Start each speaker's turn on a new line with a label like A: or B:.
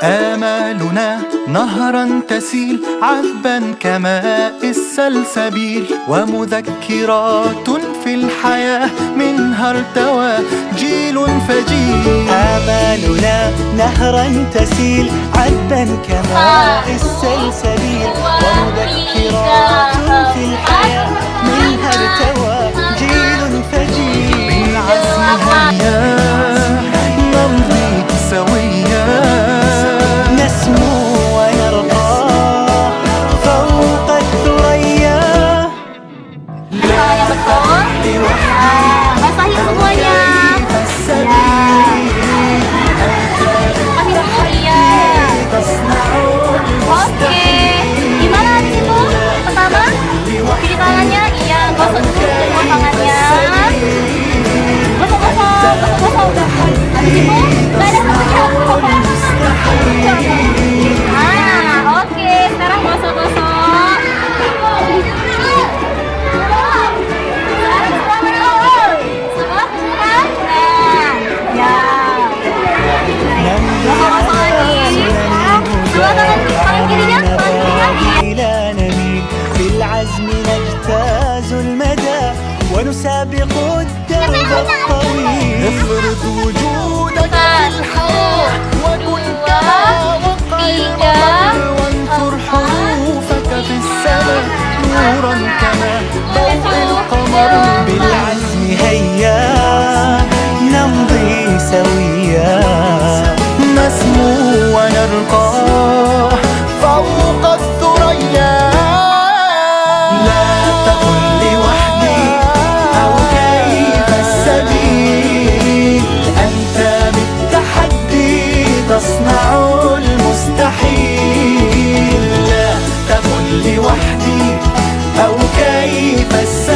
A: آمالنا نهرا تسيل عذبا كماء السلسبيل، ومذكرات في الحياة منها ارتوى جيل فجيل.
B: آمالنا نهرا تسيل عذبا كماء السلسبيل، ومذكرات في الحياة منها ارتوى جيل فجيل.
A: بالعزم هيا نمضي سويا،
B: نسمو ونرقى فوق الثريا.
C: Yang betul. Basahin semuanya. Oke. Gimana di situ? Pertama, cuci tangannya. Iya, gosok dulu semua tangannya. Gosok. Habis itu, nggak ada satunya. Oke. Sekarang gosok.
B: بالعزم نجتاز المدى ونسابق الدرب الطويل.
A: افرض وجودك في الحياة وكن كما وقع القمر، وانثر حروفك في السماء نورا كما ضوء القمر.
B: بالعزم هيا نمضي سويا،
A: نسمو ونرقى فوق الثريا. لا تكن لوحدي أو كيف السبيل، أنت بالتحدي تصنع المستحيل. لا تكن لوحدي أو كيف السبيل،